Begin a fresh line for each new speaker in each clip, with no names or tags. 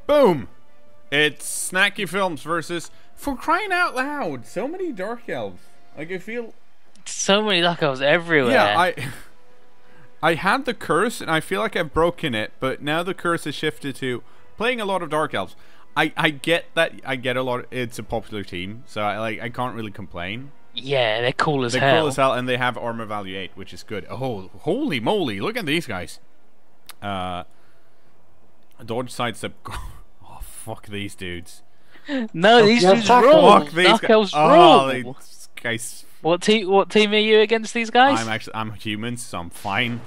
Boom! It's Snacky Films versus, for crying out loud, so many Dark Elves. Like, I feel...
So many Dark Elves everywhere.
Yeah, I had the curse, and I feel like I've broken it, but now the curse has shifted to playing a lot of Dark Elves. I get that, I get a lot, it's a popular team, so I can't really complain.
Yeah, they're cool as hell.
They're cool as hell, and they have armor value 8, which is good. Oh, holy moly, look at these guys. Dodge sidestep. Oh, fuck these dudes.
No, these dudes rule. Dark Elves rule.
These guys.
What team are you against these guys?
I'm humans, so I'm fine.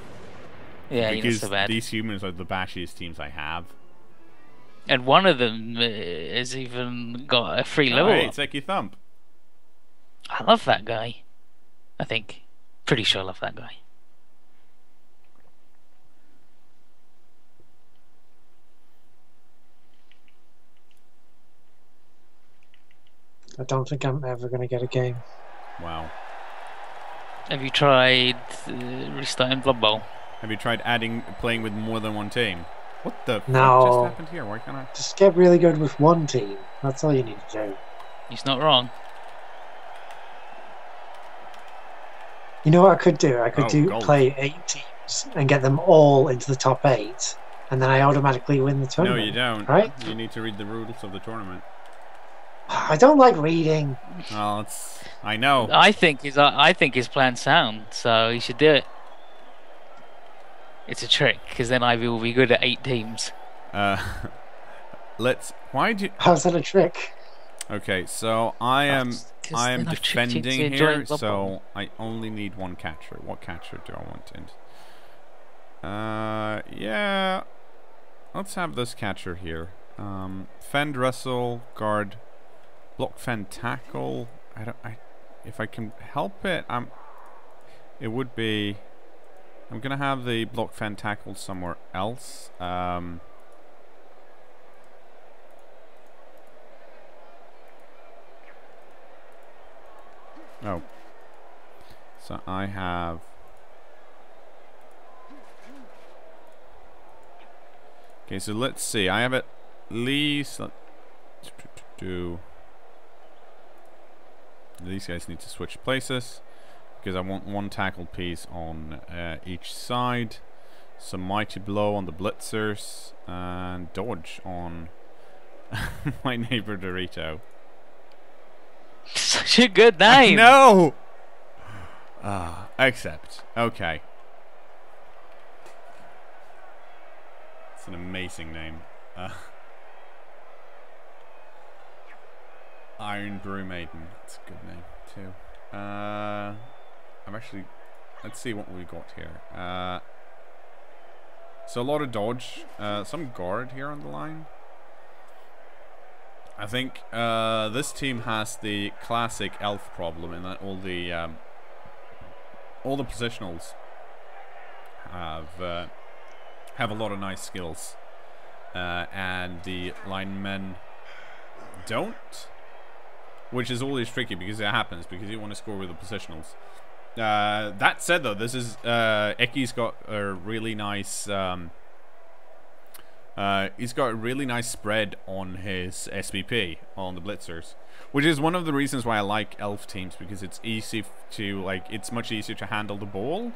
Yeah, you're not so bad.
These humans are the bashiest teams I have.
And one of them has even got a free level.
Hey, Snacky Thump.
I love that guy. I think. Pretty sure I love that guy.
I don't think I'm ever going to get a game.
Wow.
Have you tried restarting BloodBowl?
Have you tried playing with more than one team? What the
No.
fuck just happened here? Why can't I?
Just get really good with one team. That's all you need to do.
He's not wrong.
You know what I could do? I could
gold.
play 8 teams and get them all into the top 8, and then I automatically win the
No,
tournament.
you don't.
Right?
You need to read the rules of the tournament.
I don't like reading.
Well, I know.
I think his plan's sound, so he should do it. It's a trick, because then I will be good at 8 teams.
Why do?
How's that a trick?
Okay, so I am
then I've tricked you
defending
into enjoying
here,
BloodBowl.
so I only need one catcher. What catcher do I want in? Yeah. Let's have this catcher here. Fend, wrestle, guard, block, fend, tackle. If I can help it, it would be. I'm gonna have the block, fend, tackle somewhere else. Oh. So I have. Okay, so let's see. I have at least. These guys need to switch places because I want one tackle piece on each side. Some mighty blow on the blitzers and dodge on my neighbor Dorito.
Such a good name.
No. Except okay. It's an amazing name. Iron Brew Maiden. That's a good name too. I'm actually. Let's see what we got here. So a lot of dodge. Some guard here on the line. I think this team has the classic elf problem in that all the positionals have a lot of nice skills, and the linemen don't, which is always tricky because it happens because you want to score with the positionals. That said, though, this is Eki's got a really nice. He's got a really nice spread on his SVP on the blitzers, which is one of the reasons why I like elf teams, because it's easy to it's much easier to handle the ball.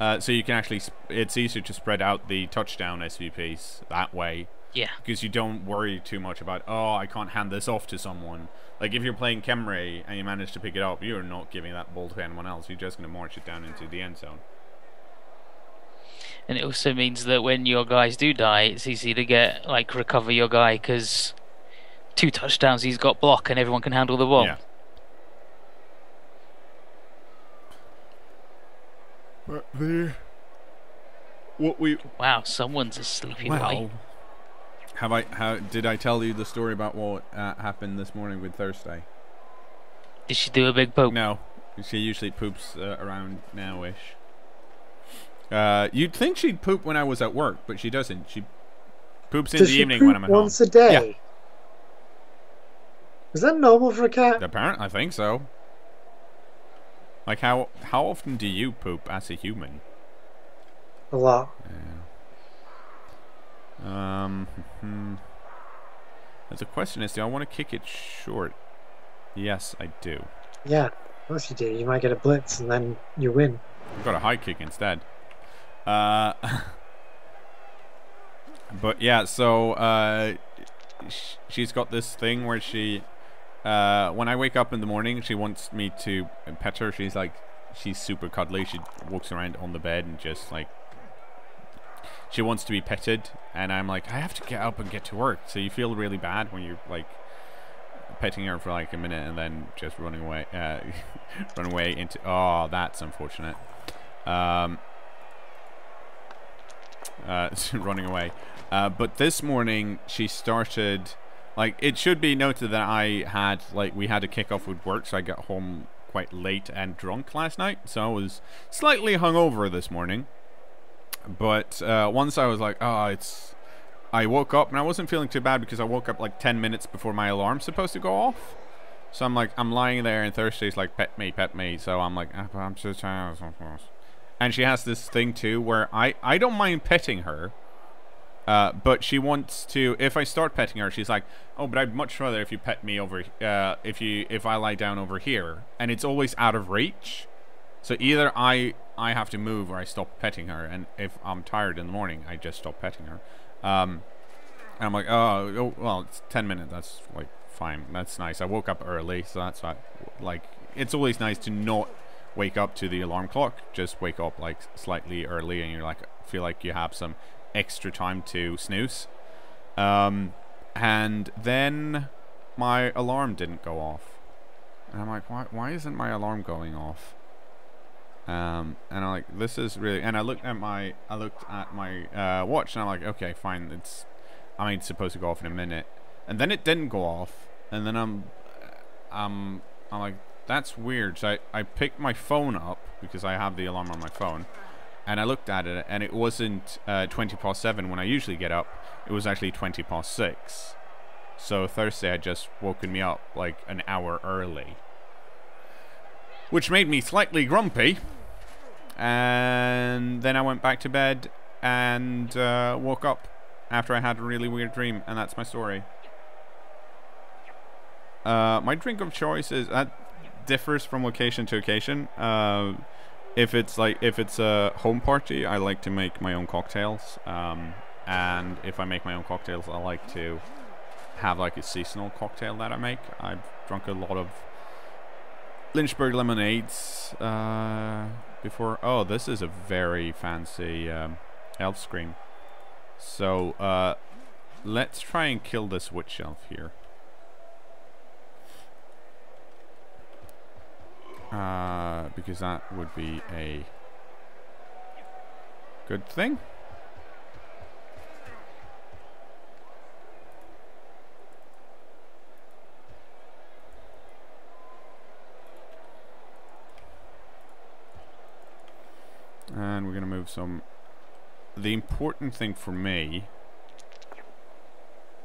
So you can actually, it's easier to spread out the touchdown SVPs that way.
Yeah.
Because you don't worry too much about, oh, I can't hand this off to someone. Like if you're playing Kemre and you manage to pick it up, you're not giving that ball to anyone else. You're just going to march it down into the end zone.
And it also means that when your guys do die, it's easy to get recover your guy, because 2 touchdowns he's got block and everyone can handle the ball.
Yeah. But
Wow, someone's a sleepy boy.
How did I tell you the story about what happened this morning with Thursday?
Did she do a big poop?
No, she usually poops around now-ish. You'd think she'd poop when I was at work, but she doesn't. She poops in the evening when I'm at home.
Once a day?
Yeah.
Is that normal for a cat?
Apparently, I think so. Like, how often do you poop as a human?
A lot.
Yeah. The question is, do I want to kick it short? Yes, I do.
Yeah, of course you do. You might get a blitz and then you win.
I've got a high kick instead. But yeah, so she's got this thing where she, when I wake up in the morning, she wants me to pet her. She's like, she's super cuddly. She walks around on the bed and just like, she wants to be petted, and I'm like, I have to get up and get to work. So you feel really bad when you're like petting her for like a minute and then just running away, run away into. Oh, that's unfortunate. Running away. But this morning she started. Like, it should be noted that we had a kickoff with work, so I got home quite late and drunk last night, so I was slightly hungover this morning. But once I was like, I woke up, and I wasn't feeling too bad because I woke up like 10 minutes before my alarm's supposed to go off. So I'm like, I'm lying there, and Thursday's like, pet me. So I'm like, I'm so tired. And she has this thing too where I don't mind petting her, but she wants to. If I start petting her, she's like, oh, but I'd much rather if you pet me over, if I lie down over here, and it's always out of reach. So either I have to move or I stop petting her, and if I'm tired in the morning, I just stop petting her. And I'm like, oh, well, it's 10 minutes. That's like fine. That's nice. I woke up early, so that's like it's always nice to not wake up to the alarm clock. Just wake up like slightly early, and you're like feel like you have some extra time to snooze. And then my alarm didn't go off, and I'm like, why isn't my alarm going off? And I'm like, this is really. And I looked at my watch, and I'm like, okay, fine. It's supposed to go off in a minute, and then it didn't go off, and then I'm like, that's weird. So I picked my phone up because I have the alarm on my phone, and I looked at it, and it wasn't 7:20 when I usually get up. It was actually 6:20. So Thursday had just woken me up like an hour early, which made me slightly grumpy. And then I went back to bed and woke up after I had a really weird dream, and that's my story. My drink of choice differs from location to occasion. If it's a home party, I like to make my own cocktails. And if I make my own cocktails, I like to have like a seasonal cocktail that I make. I've drunk a lot of Lynchburg lemonades before. Oh, this is a very fancy elf scream. So let's try and kill this witch elf here. Because that would be a good thing. And we're going to move some. The important thing for me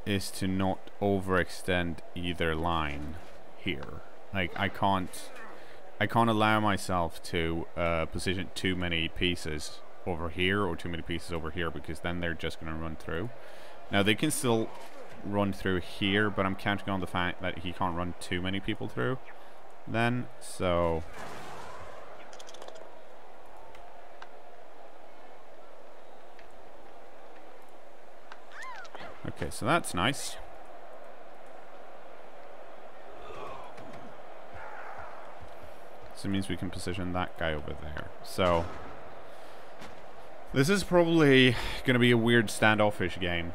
is to not overextend either line here. Like, I can't allow myself to position too many pieces over here or too many pieces over here, because then they're just going to run through. Now, they can still run through here, but I'm counting on the fact that he can't run too many people through then, so... Okay, so that's nice. So it means we can position that guy over there. So this is probably going to be a weird standoffish game.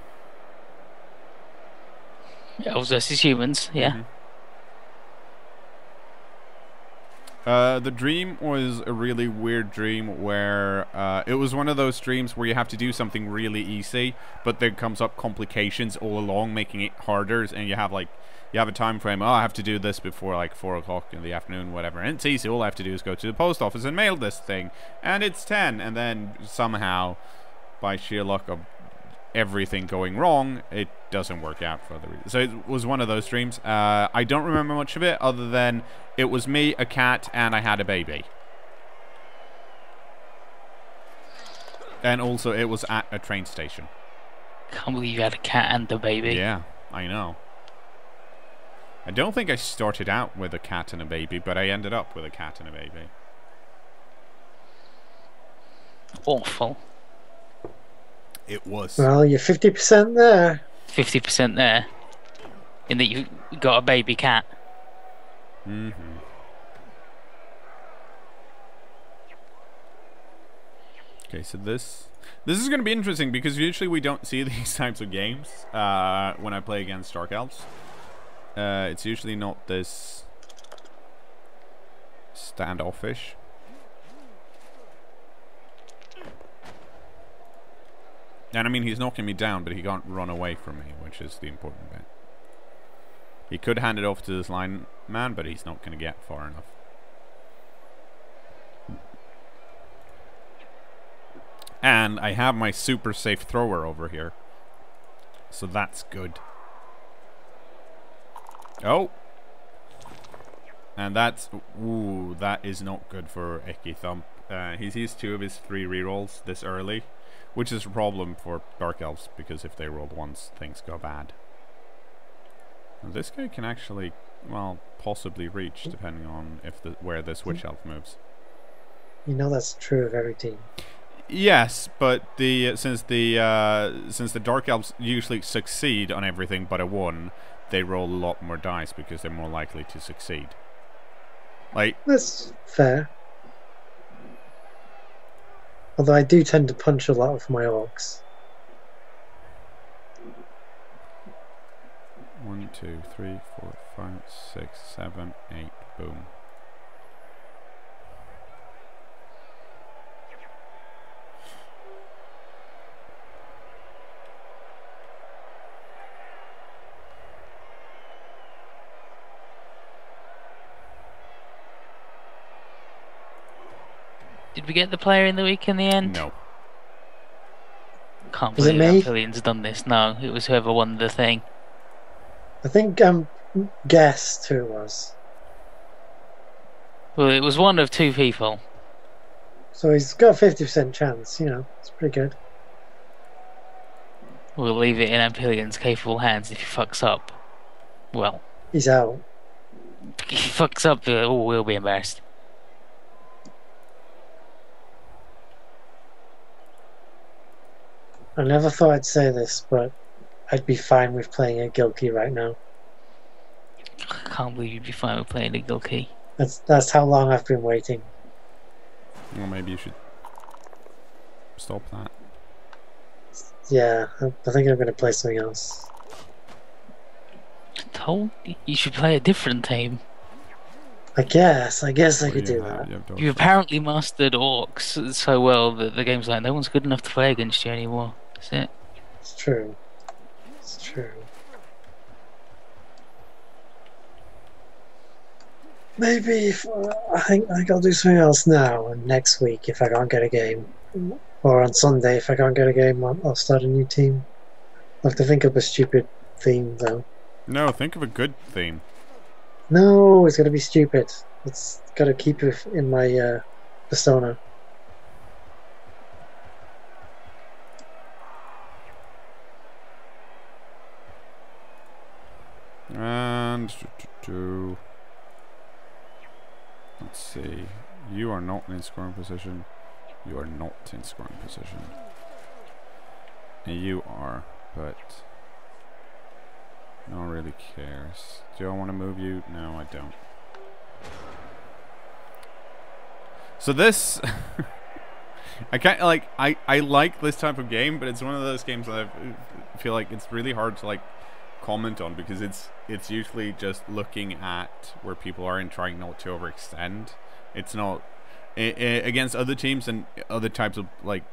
Elves versus humans, yeah.
Mm-hmm. The dream was a really weird dream where it was one of those dreams where you have to do something really easy, but there comes up complications all along, making it harder, and you have a time frame. Oh, I have to do this before like 4 o'clock in the afternoon, whatever. And it's easy. All I have to do is go to the post office and mail this thing, and it's 10. And then somehow, by sheer luck of everything going wrong, it doesn't work out for the reason. So it was one of those dreams. I don't remember much of it other than it was me, a cat, and I had a baby. And also it was at a train station.
Can't believe you had a cat and a baby.
Yeah, I know. I don't think I started out with a cat and a baby, but I ended up with a cat and a baby.
Awful.
It was.
Well, you're 50% there.
50% there. In that you got a baby cat.
Mm-hmm. Okay, so this is going to be interesting because usually we don't see these types of games when I play against Dark Elves. It's usually not this standoffish. And I mean, he's knocking me down, but he can't run away from me, which is the important bit. He could hand it off to this line man, but he's not going to get far enough. And I have my super safe thrower over here. So that's good. Oh! And that's... Ooh, that is not good for Icky Thump. He's used 2 of his 3 rerolls this early, which is a problem for Dark Elves, because if they roll once, things go bad. Now this guy can actually, well, possibly reach, depending on if where this Witch Elf moves.
You know that's true of every team.
Yes, but since the Dark Elves usually succeed on everything but a 1, they roll a lot more dice because they're more likely to succeed. Like,
That's fair. Although I do tend to punch a lot of my orcs.
1, 2, 3, 4, 5, 6, 7, 8, boom.
Did we get the player in the week in the end?
No.
Can't
Was it
believe
me?
Amphilyon's done this. No, it was whoever won the thing.
I think guessed who it was.
Well, it was one of 2 people.
So he's got a 50% chance, you know, it's pretty good.
We'll leave it in Amphilyon's capable hands. If he fucks up, well,
He's out.
if he fucks up, we'll be embarrassed.
I never thought I'd say this, but I'd be fine with playing a Gilkey right now.
I can't believe you'd be fine with playing a Gilkey.
That's how long I've been waiting.
Well, maybe you should stop that.
Yeah, I think I'm going to play something else.
Told you should play a different team.
I guess I
What
could
do you
do
have?
that.
You have Dark
You apparently mastered orcs so well that the game's like, no one's good enough to play against you anymore. That's it.
It's true. It's true. Maybe if, I think I'll do something else now, and next week if I can't get a game, or on Sunday if I can't get a game, I'll start a new team. I'll have to think up a stupid theme though.
No, think of a good theme.
No, it's got to be stupid. It's got to keep it in my persona.
And let's see. You are not in scoring position. You are not in scoring position. And you are, but no one really cares. Do I want to move you? No, I don't. So this I can't like I like this type of game, but it's one of those games that I feel like it's really hard to like comment on, because it's usually just looking at where people are and trying not to overextend. It's not against other teams and other types of like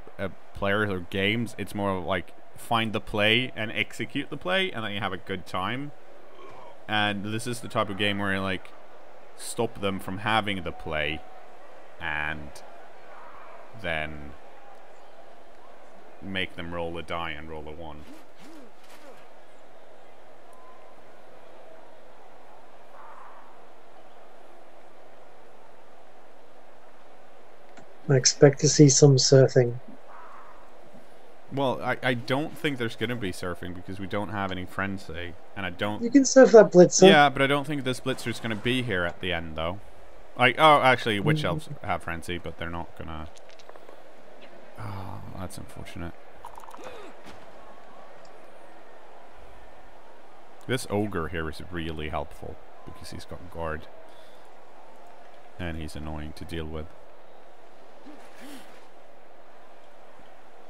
players or games. It's more of like find the play and execute the play, and then you have a good time. And this is the type of game where you like stop them from having the play, and then make them roll a die and roll a 1.
I expect to see some surfing.
Well, I don't think there's going to be surfing because we don't have any frenzy. And I don't...
You can surf that blitzer.
Yeah, but I don't think this blitzer's going to be here at the end, though. Like, oh, actually, witch elves have frenzy, but they're not going to... Oh, that's unfortunate. This ogre here is really helpful because he's got guard. And he's annoying to deal with.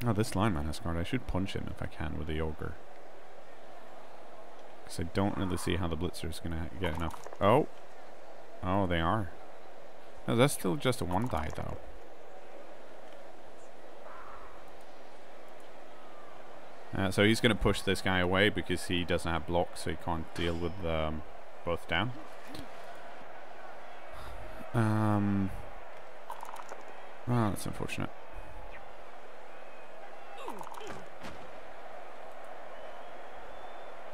Oh, this lineman has guard. I should punch him if I can with the ogre. Because I don't really see how the blitzer is going to get enough. Oh. Oh, they are. No, that's still just a 1 die, though. So he's going to push this guy away because he doesn't have blocks, so he can't deal with both down. Oh, that's unfortunate.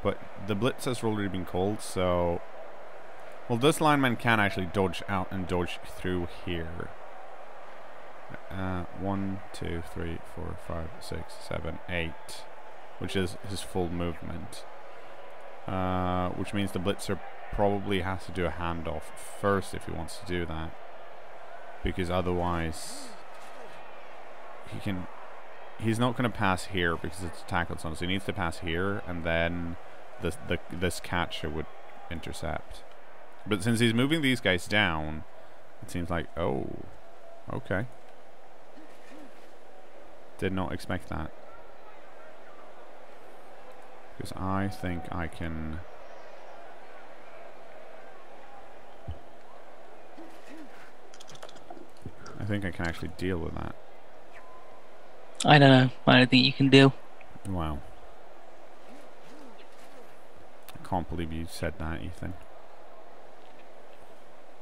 But the blitz has already been called, so... Well, this lineman can actually dodge out and dodge through here. 1, 2, 3, 4, 5, 6, 7, 8. Which is his full movement. Which means the blitzer probably has to do a handoff first if he wants to do that. Because otherwise... He's not going to pass here because it's tackled on, so he needs to pass here, and then this catcher would intercept. But since he's moving these guys down, it seems like, oh, okay. Did not expect that. Because I think I can... I think I can actually deal with that.
I don't know. I don't think you can deal.
Wow. I can't believe you said that, Ethan.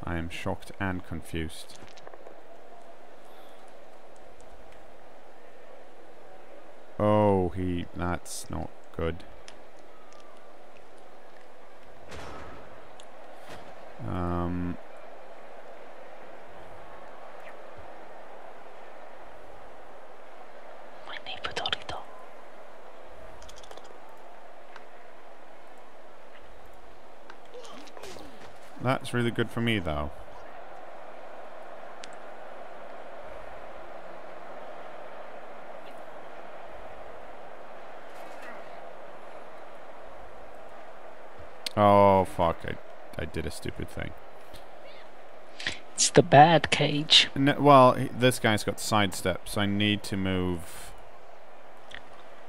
I am shocked and confused. Oh, that's not good. That's really good for me, though. Oh, fuck. I did a stupid thing.
It's the bad cage.
No, well, this guy's got sidestep, so I need to move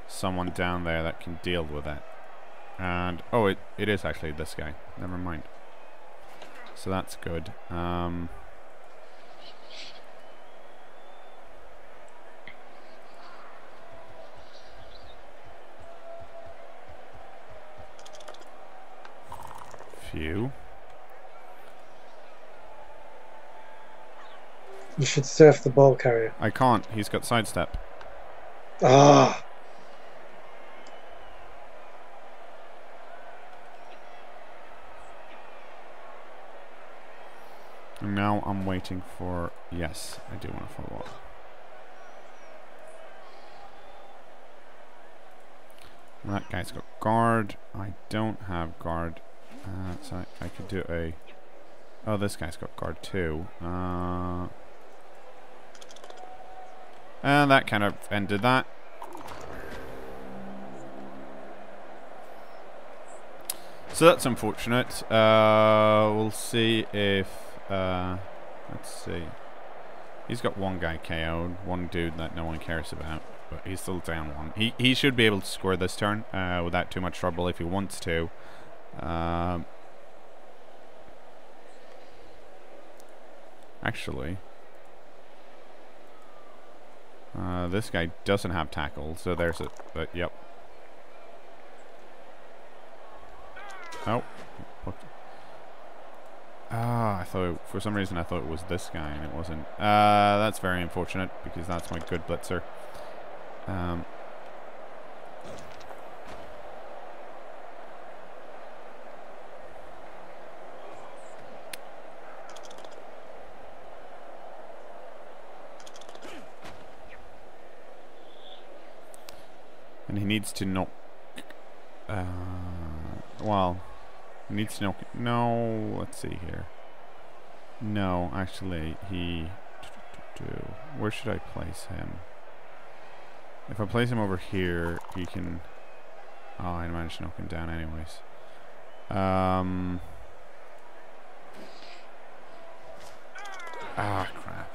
someone down there that can deal with it. And, oh, it is actually this guy. Never mind. So that's good. Phew.
You should surf the ball carrier.
I can't. He's got sidestep.
Ah.
And now I'm waiting for... Yes, I do want to follow up. That guy's got guard. I don't have guard. So I could do a... Oh, this guy's got guard too. And that kind of ended that. So that's unfortunate. We'll see if... let's see. He's got one guy KO'd, one dude that no one cares about, but he's still down one. He should be able to score this turn without too much trouble if he wants to. Actually, this guy doesn't have tackle, so there's a... yep. Oh. Ah, I thought for some reason I thought it was this guy and it wasn't. That's very unfortunate because that's my good blitzer. And he needs to knock... well... He needs to knock... No, let's see here. No, actually, he... Where should I place him? If I place him over here, he can... Oh, I managed to knock him down anyways. Ah, crap.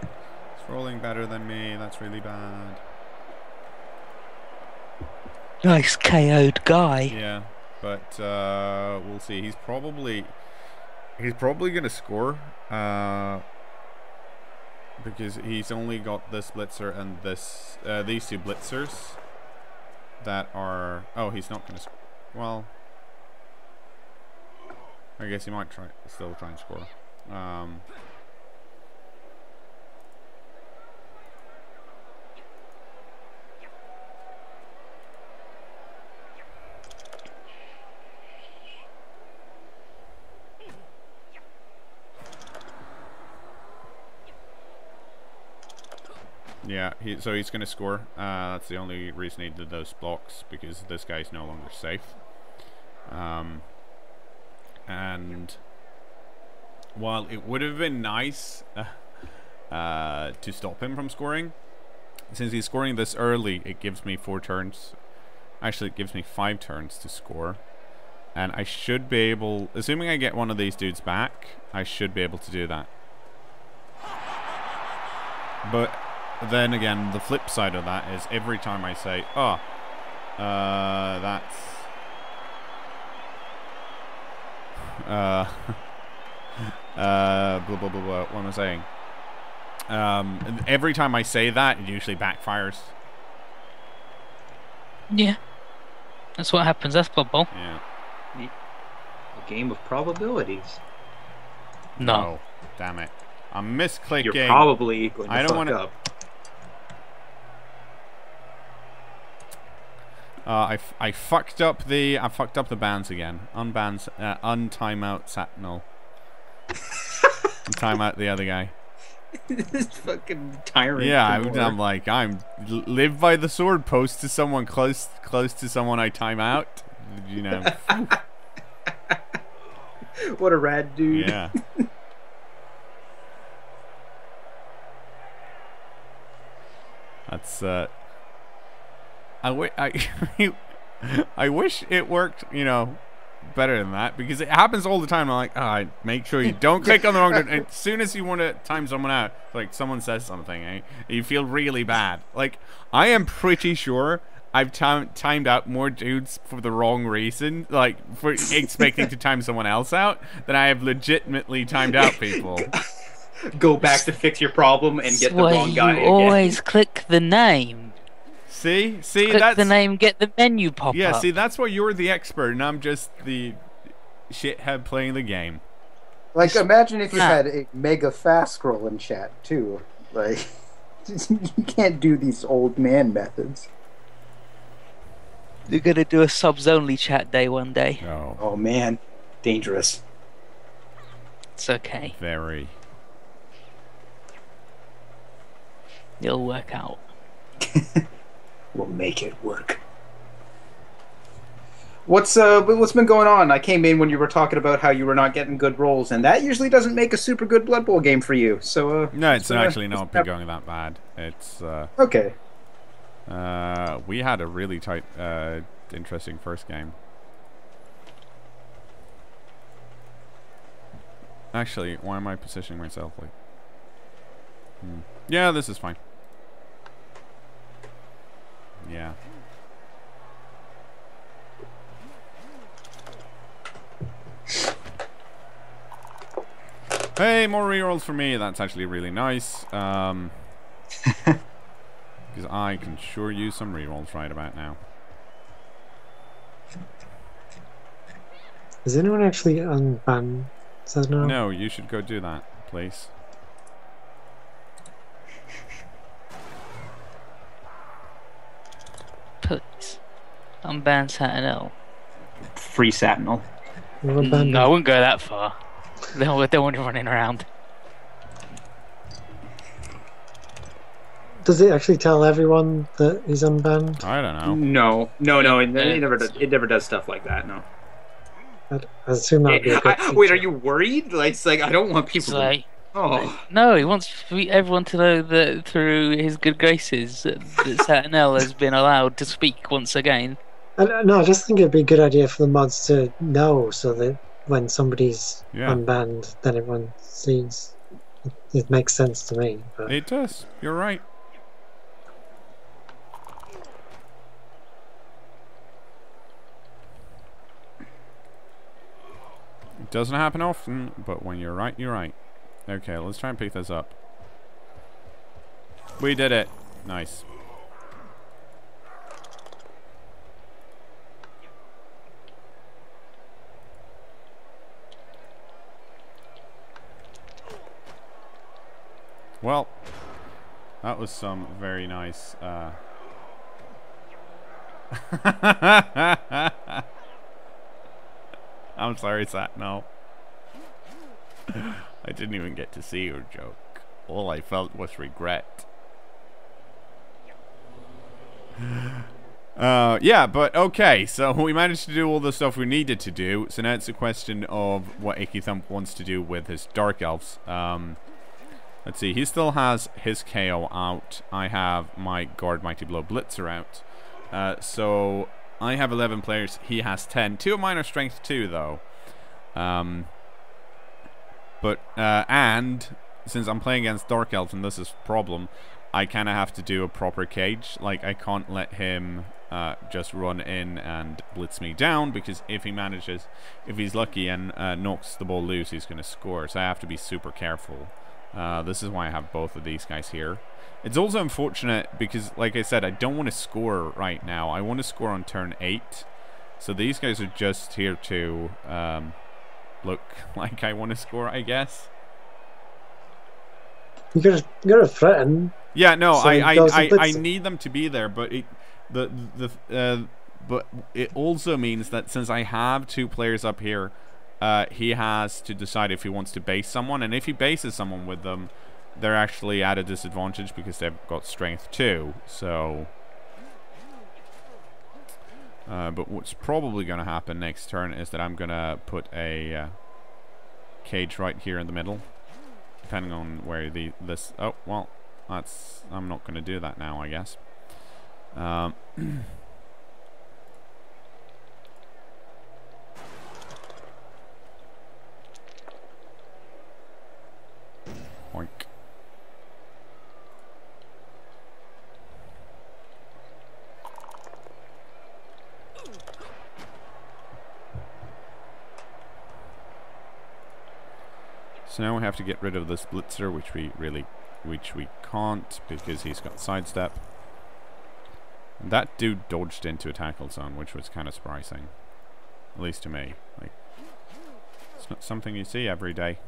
He's rolling better than me. That's really bad.
Nice KO'd guy.
Yeah, but we'll see. He's probably gonna score. Because he's only got this blitzer and this these two blitzers that are... Oh, he's not gonna well, I guess he might still try and score. Yeah, so he's going to score. That's the only reason he did those blocks, because this guy's no longer safe. And while it would have been nice to stop him from scoring, since he's scoring this early, it gives me 4 turns. Actually, it gives me 5 turns to score. And I should be able, assuming I get one of these dudes back, I should be able to do that. But then again, the flip side of that is every time I say, oh, that's... blah, blah, blah, blah, what am I saying? Every time I say that, it usually backfires.
Yeah. That's what happens. That's BloodBowl.
Yeah.
A game of probabilities.
No.
Oh, damn it. I'm misclicking.
You're probably going to
I don't
fuck
wanna...
up.
I fucked up the bans again. Unbans, untimeout Satnal. Timeout the other guy.
This fucking tyrant.
Yeah, I'm like, live by the sword. Post to someone close to someone I time out. You know.
What a rad dude.
Yeah. That's I wish it worked, you know, better than that, because it happens all the time. I'm like, make sure you don't click on the wrong dude. As soon as you want to time someone out, like someone says something, you feel really bad. Like, I am pretty sure I've timed out more dudes for the wrong reason, like for expecting to time someone else out, than I have legitimately timed out people.
Go back to fix your problem and get the wrong guy
you
again.
always click the name.
See,
Click
that's
the name, get the menu pop up.
Yeah, see, that's why you're the expert, and I'm just the shithead playing the game.
Like, imagine if you had a mega fast scroll in chat too. Like, you can't do these old man methods.
You're gonna do a subs only chat day one day.
Oh,
Oh man, dangerous.
It's okay.
very.
It'll work out.
We'll make it work. What's been going on? I came in when you were talking about how you were not getting good rolls, and that usually doesn't make a super good BloodBowl game for you. So
No, it's actually not been going that bad. It's
okay.
we had a really tight, interesting first game. Actually, why am I positioning myself like? Yeah, this is fine. Yeah. Hey, more rerolls for me. That's actually really nice. Because I can sure use some rerolls right about now.
Is anyone actually unban cKnoor?
No, you should go do that, please.
Please. Unban Satinel.
Free Satinel.
Unban
No, I wouldn't go that far. They want you running around.
does it actually tell everyone that he's unbanned?
I don't know.
No. It never does. It never does stuff like that. No.
I assume that'd be a good
Wait,
feature.
are you worried? Like, it's like I don't want people.
It's like,
Oh.
no, he wants everyone to know that through his good graces, that Satinel has been allowed to speak once again.
No, I just think it'd be a good idea for the mods to know, so that when somebody's unbanned, then everyone sees. It makes sense to me. But...
It does. You're right. It doesn't happen often, but when you're right, you're right. Okay, let's try and pick this up. We did it. Nice. Well, that was some very nice I'm sorry, Sat. No. I didn't even get to see your joke. All I felt was regret. Yeah, but okay, so we managed to do all the stuff we needed to do. So now it's a question of what Icky Thump wants to do with his Dark Elves. Let's see, he still has his KO out. I have my Guard Mighty Blow Blitzer out. So I have 11 players, he has 10. 2 of mine are strength 2 though. And since I'm playing against Dark Elves and this is a problem, I kind of have to do a proper cage. Like, I can't let him just run in and blitz me down, because if he's lucky and knocks the ball loose, he's going to score. So I have to be super careful. This is why I have both of these guys here. It's also unfortunate because, like I said, I don't want to score right now. I want to score on turn 8. So these guys are just here to look like I want to score, I guess.
You gotta threaten.
Yeah, no,
so
I need them to be there, but but it also means that since I have 2 players up here, he has to decide if he wants to base someone, and if he bases someone with them, they're actually at a disadvantage because they've got strength 2. So, but what's probably going to happen next turn is that I'm going to put a cage right here in the middle, depending on where this. Oh well, I'm not going to do that now, I guess. Oink. So now we have to get rid of this blitzer, which we can't because he's got sidestep. And that dude dodged into a tackle zone, which was kind of surprising, at least to me. Like, it's not something you see every day.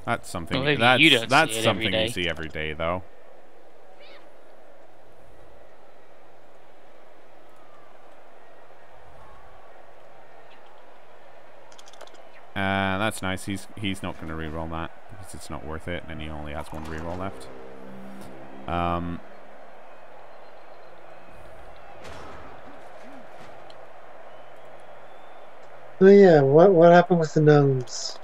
That's something.
Well,
that's something you see every day, though. That's nice. He's not going to reroll that because it's not worth it, and he only has 1 reroll left.
Oh yeah, what happened with the gnomes?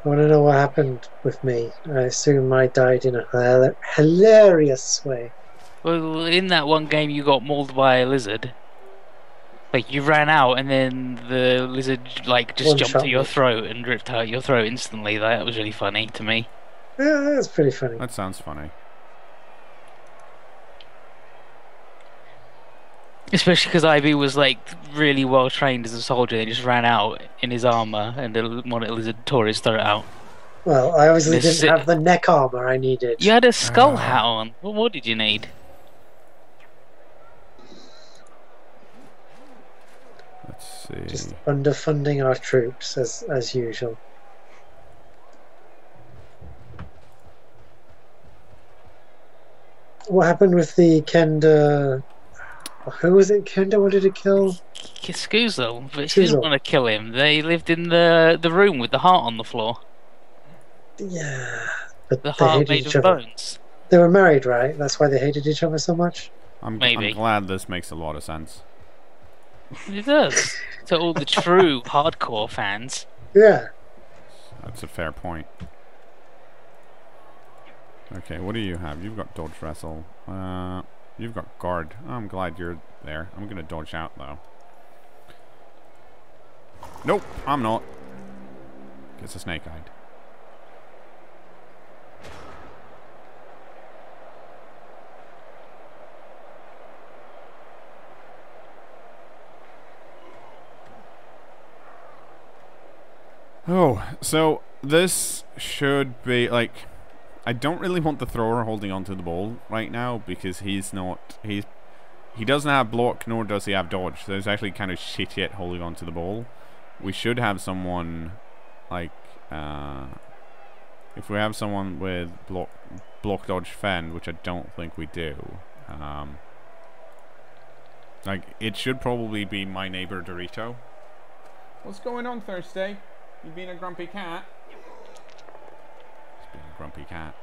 I want to know what happened with me. I assume I died in a hilarious way.
Well, in that one game you got mauled by a lizard. Like, you ran out and then the lizard, like, just jumped at your throat and ripped out your throat instantly. That was really funny to me.
Yeah, that's pretty funny.
That sounds funny.
Especially because Ivy was, like, really well trained as a soldier and he just ran out in his armour and the monitor lizard tore his throat out.
Well, I obviously didn't have the neck armour I needed.
You had a skull hat on. What more did you need?
Let's see.
Just underfunding our troops as usual. What happened with the Kenda? Who was it? Kenda wanted to kill?
Skuzel, but she didn't want to kill him. They lived in the room with the heart on the floor.
Yeah. but
The
they
heart
hated
made
each
of
other.
bones.
They were married, right? That's why they hated each other so much.
I'm
Maybe.
glad this makes a lot of sense.
It does. To all the true hardcore fans.
Yeah.
That's a fair point. Okay, what do you have? You've got dodge wrestle. You've got guard. Oh, I'm glad you're there. I'm gonna dodge out though. Nope, I'm not. Gets a snake eyed. Oh, so this should be like, I don't really want the thrower holding onto the ball right now because he doesn't have block nor does he have dodge. So it's actually kind of shit yet holding onto the ball. We should have someone like if we have someone with block dodge fend, which I don't think we do. Like it should probably be my neighbor Dorito. What's going on Thursday? You being a grumpy cat? He's being a grumpy cat.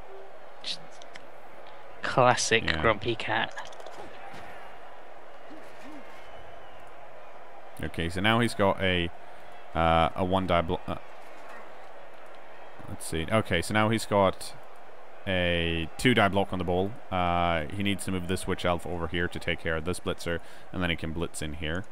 Classic grumpy cat.
Okay, so now he's got a one die block. Let's see. Okay, so now he's got a 2-die block on the ball. He needs to move this witch elf over here to take care of this blitzer, and then he can blitz in here.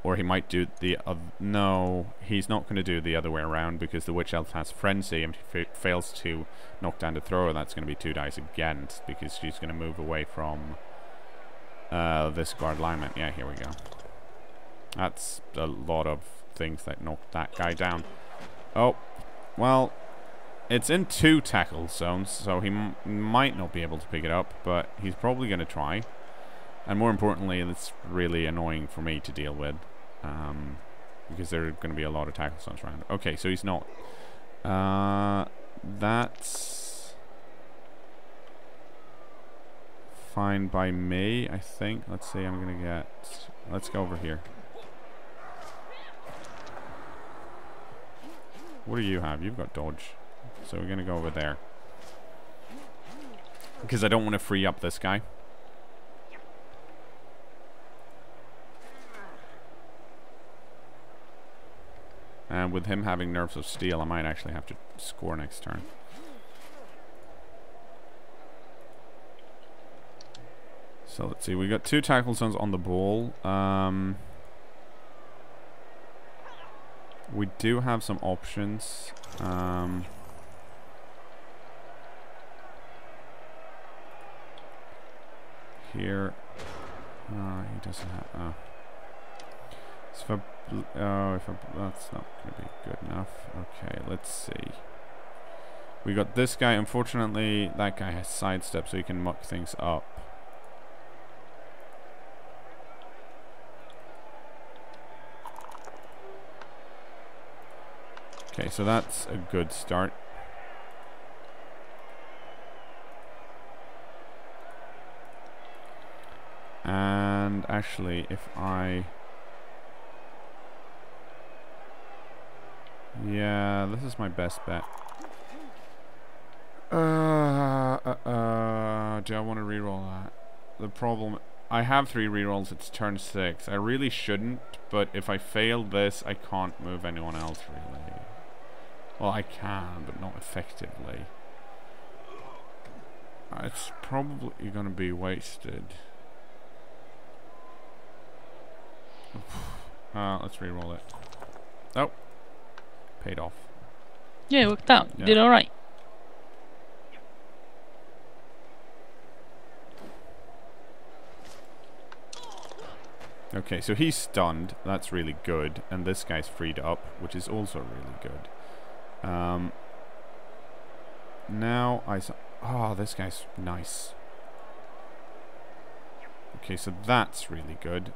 Or he might do the no, he's not going to do the other way around because the witch elf has frenzy, and if he fails to knock down the thrower, that's going to be 2 dice again because she's going to move away from this guard lineman. Yeah, here we go. That's a lot of things that knocked that guy down. Oh, well, it's in 2 tackle zones, so he might not be able to pick it up, but he's probably going to try. And more importantly, it's really annoying for me to deal with because there are going to be a lot of tackle zones around. Okay, so he's not. That's fine by me, I think. Let's see, I'm going to get... Let's go over here. What do you have? You've got dodge. So we're going to go over there. Because I don't want to free up this guy. And with him having nerves of steel, I might actually have to score next turn. So let's see, we got 2 tackle zones on the ball. We do have some options. Here, he doesn't have. So that's not going to be good enough. Okay, let's see. We got this guy. Unfortunately, that guy has sidestep, so he can muck things up. Okay, so that's a good start. And actually, if I... Yeah, this is my best bet. Do I want to reroll that? The problem... I have 3 rerolls, it's turn 6. I really shouldn't, but if I fail this, I can't move anyone else, really. Well, I can, but not effectively. It's probably going to be wasted. Let's reroll it. Oh. Paid off.
Yeah, it worked out.
Yeah.
Did alright.
Okay, so he's stunned. That's really good. And this guy's freed up, which is also really good. Now I saw... Oh, this guy's nice. Okay, so that's really good.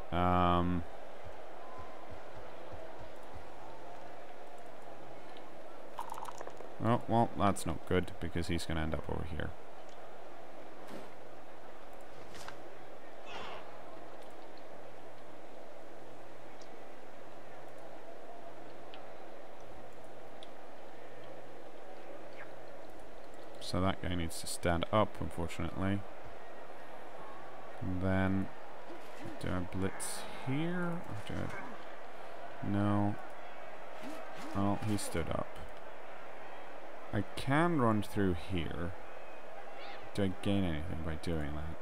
Oh, well, that's not good because he's going to end up over here. So that guy needs to stand up, unfortunately. And then, do I blitz here? Or do I... No. Oh, he stood up. I can run through here. Do I gain anything by doing that?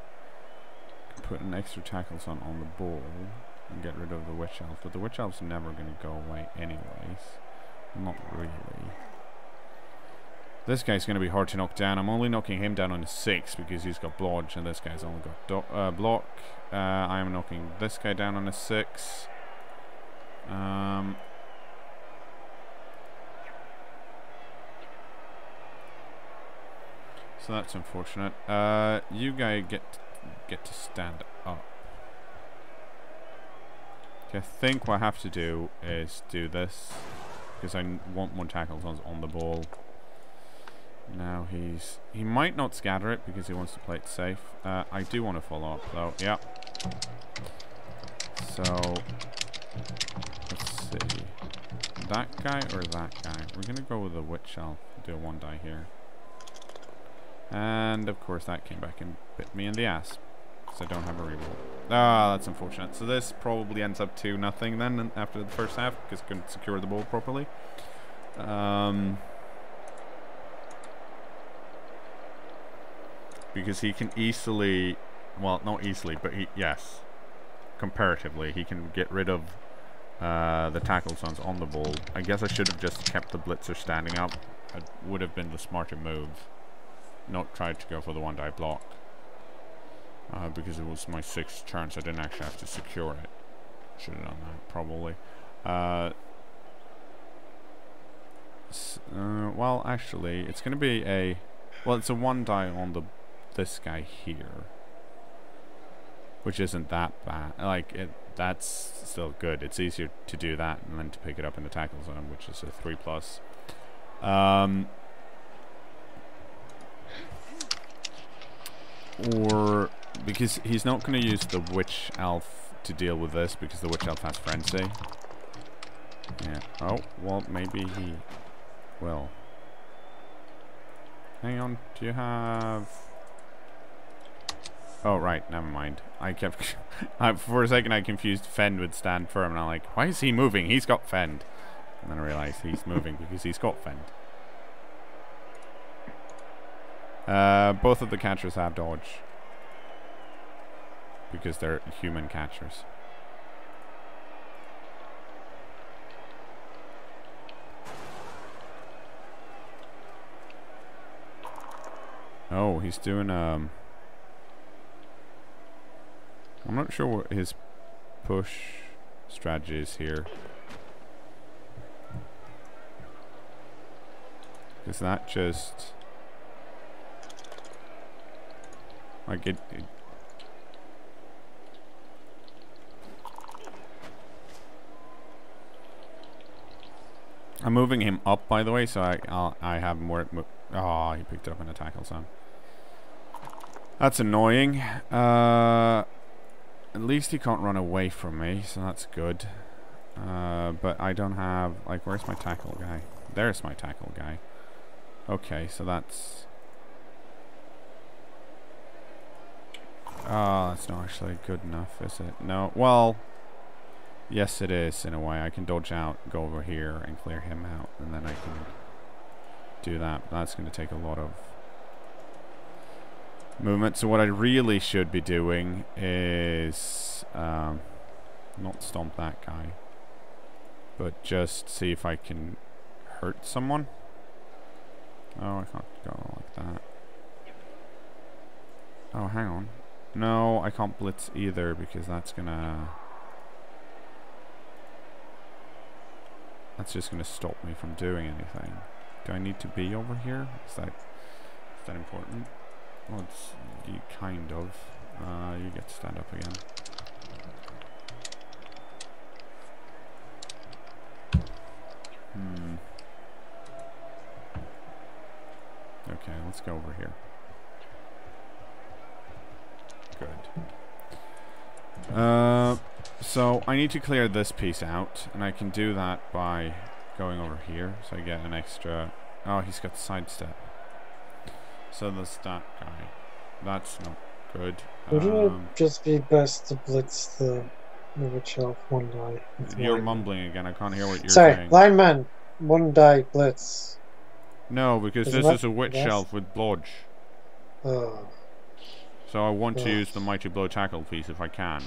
Put an extra tackles on the ball and get rid of the Witch Elf. But the Witch Elf's never going to go away anyways. Not really. This guy's going to be hard to knock down. I'm only knocking him down on a 6 because he's got blodge, and this guy's only got block. I am knocking this guy down on a 6. So that's unfortunate. You guys get to stand up. Okay, I think what I have to do is do this because I want more tackles on the ball. Now he might not scatter it because he wants to play it safe. I do want to follow up though. Yeah. So let's see. That guy or that guy? We're gonna go with the Witch Elf. Do a 1-die here. And of course that came back and bit me in the ass. Because I don't have a reroll. Ah, that's unfortunate. So this probably ends up 2-0 then after the first half because I couldn't secure the ball properly. Because he can easily, well, not easily, but yes, comparatively, he can get rid of the tackle zones on the ball. I guess I should have just kept the blitzer standing up. It would have been the smarter move. Not tried to go for the 1-die block. Because it was my 6th turn, so I didn't actually have to secure it. Should have done that, probably. Well, actually, it's going to be a... Well, it's a 1-die on this guy here. Which isn't that bad. Like, that's still good. It's easier to do that and then to pick it up in the tackle zone, which is a 3+. Or because he's not going to use the Witch Elf to deal with this because the Witch Elf has Frenzy. Yeah. Oh, well, maybe he will. Hang on. Do you have... Oh, right. Never mind. I kept... for a second, I confused Fend with Stand Firm, and I'm like, why is he moving? He's got Fend. And then I realized he's moving because he's got Fend. Both of the catchers have dodge because they're human catchers. Oh, he's doing I'm not sure what his push strategy is here. Because that just... Like it I'm moving him up, by the way, so I have more... Oh, he picked it up in a tackle zone. That's annoying. At least he can't run away from me, so that's good. But I don't have... Like, where's my tackle guy? There's my tackle guy. Okay, so that's... Oh, that's not actually good enough, is it? No. Well, yes, it is, in a way. I can dodge out, go over here, and clear him out, and then I can do that. That's going to take a lot of movement. So what I really should be doing is not stomp that guy, but just see if I can hurt someone. Oh, I can't go like that. Oh, hang on. No, I can't blitz either because that's gonna... That's just gonna stop me from doing anything. Do I need to be over here? Is that important? Well, it's you kind of. You get to stand up again. Okay, let's go over here. Good. So I need to clear this piece out, and I can do that by going over here. So I get an extra... Oh, he's got sidestep. So the stat guy. That's not good.
Wouldn't it just be best to blitz the witch elf one die?
You're mumbling again. I can't hear what you're
Sorry,
saying.
lineman, one die blitz.
No, because this is a witch elf with blodge.
Oh.
So I want to use the mighty blow tackle piece if I can.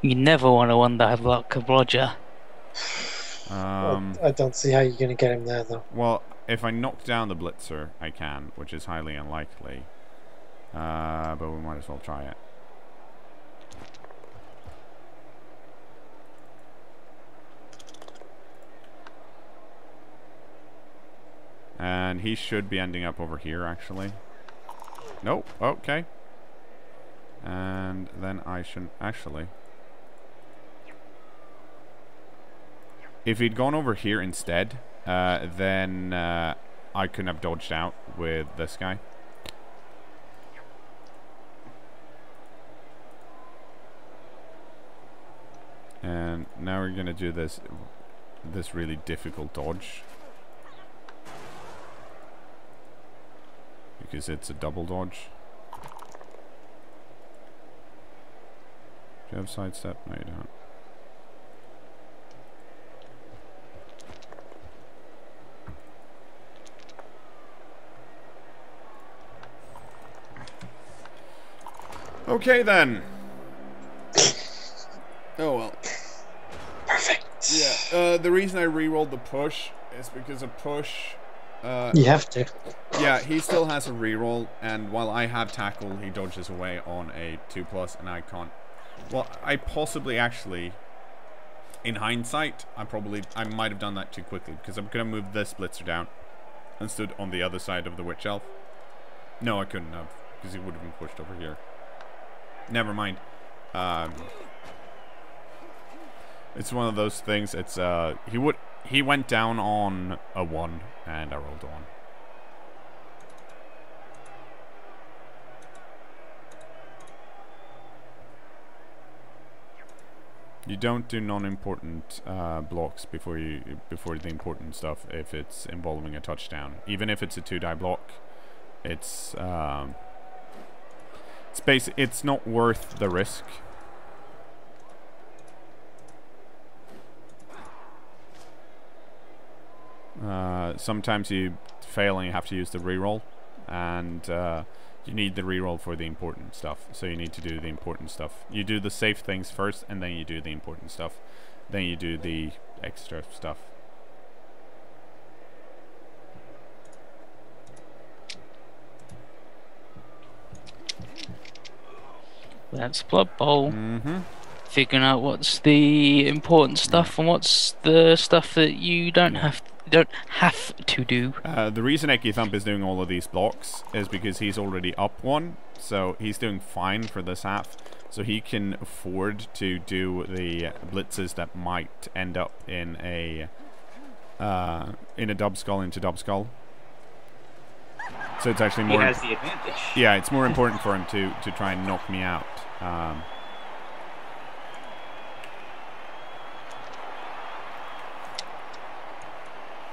You never want to one die block a Roger.
I don't see how you're going to get him there, though.
Well, if I knock down the blitzer, I can, which is highly unlikely. But we might as well try it. And he should be ending up over here, actually. Nope, okay. And then I shouldn't actually. If he'd gone over here instead, then I couldn't have dodged out with this guy. And now we're gonna do this really difficult dodge. Because it's a double dodge. Do you have sidestep? No, you don't. Okay then. Oh well.
Perfect.
Yeah. The reason I re-rolled the push is because a push.
You have to.
Yeah, he still has a reroll, and while I have tackle, he dodges away on a 2+, and I can't. Well, I possibly actually, in hindsight, I might have done that too quickly, because I'm gonna move this blitzer down and stood on the other side of the witch elf. No, I couldn't have, because he would have been pushed over here. Never mind. It's one of those things. It's he went down on a 1, and I rolled a 1. You don't do non-important blocks before the important stuff if it's involving a touchdown. Even if it's a 2-die block, it's not worth the risk. Sometimes you fail and you have to use the reroll, and you need the reroll for the important stuff. So you need to do the important stuff. You do the safe things first, and then you do the important stuff. Then you do the extra stuff.
That's BloodBowl.
Mm-hmm.
Figuring out what's the important stuff and what's the stuff that you don't have to do.
The reason Eki Thump is doing all of these blocks is because he's already up 1, so he's doing fine for this half. So he can afford to do the blitzes that might end up in a dub skull into dub skull. So it's actually more.
He has the advantage.
Yeah, it's more important for him to try and knock me out.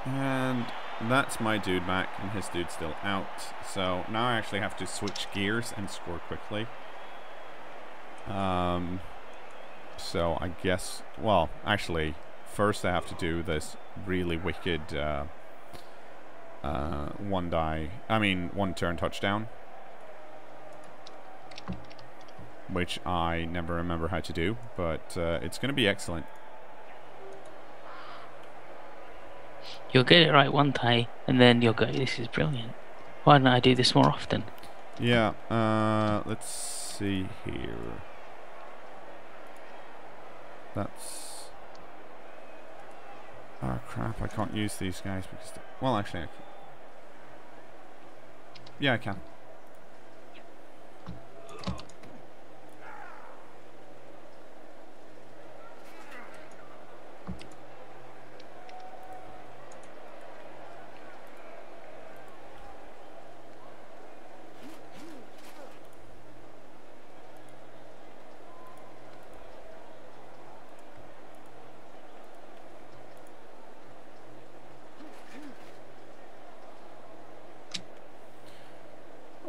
And that's my dude back, and his dude's still out. So now I actually have to switch gears and score quickly. So I guess, well, actually, first I have to do this really wicked one turn touchdown, which I never remember how to do, but it's going to be excellent.
You'll get it right one day, and then you'll go, this is brilliant. Why don't I do this more often?
Yeah, let's see here. That's... Oh crap, I can't use these guys because... Well, actually, I can. Yeah, I can.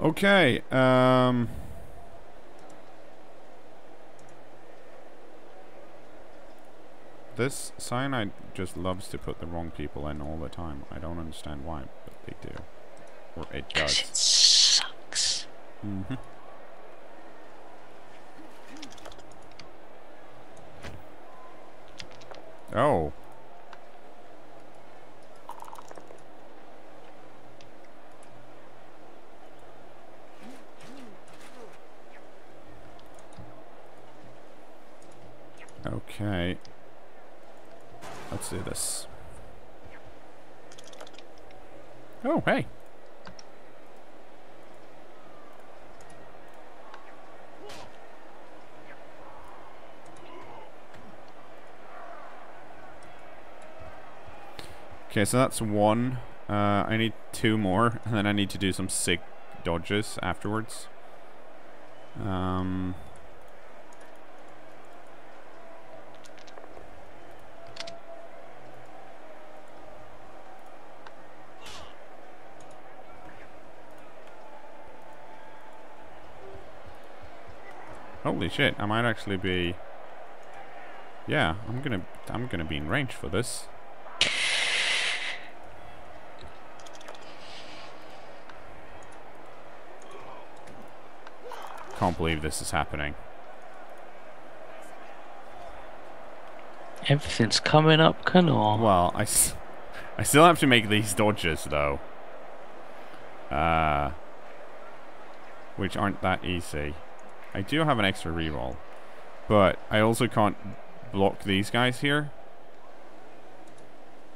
Okay, this cyanide just loves to put the wrong people in all the time. I don't understand why, but they do. Or it does.
It sucks.
Mm-hmm. Oh. Okay. Let's do this. Oh, hey. Okay, so that's one. I need two more, and then I need to do some sick dodges afterwards. Holy shit, I might actually be... Yeah, I'm gonna be in range for this. Can't believe this is happening.
Everything's coming up, cKnoor.
Well, I still have to make these dodges, though. Which aren't that easy. I do have an extra reroll. But I also can't block these guys here.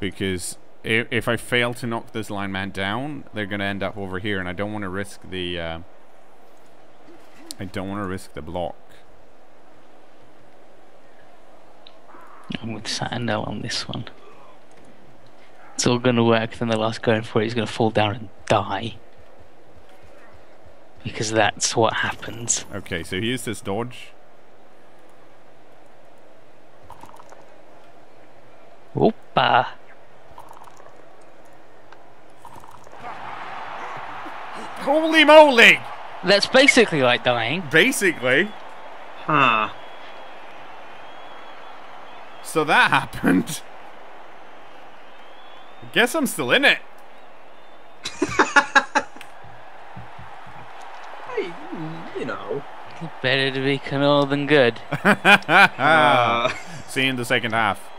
Because if I fail to knock this lineman down, they're going to end up over here. And I don't want to risk the... I don't want to risk the block.
I'm with Satano on this one. It's all going to work, then the last going for it, he's going to fall down and die. Because that's what happens.
Okay, so here's this dodge.
Opa!
Holy moly!
That's basically like dying.
Basically.
Huh.
So that happened. I guess I'm still in it.
Hey, you know.
Better to be cKnoor than good.
See you in the second half.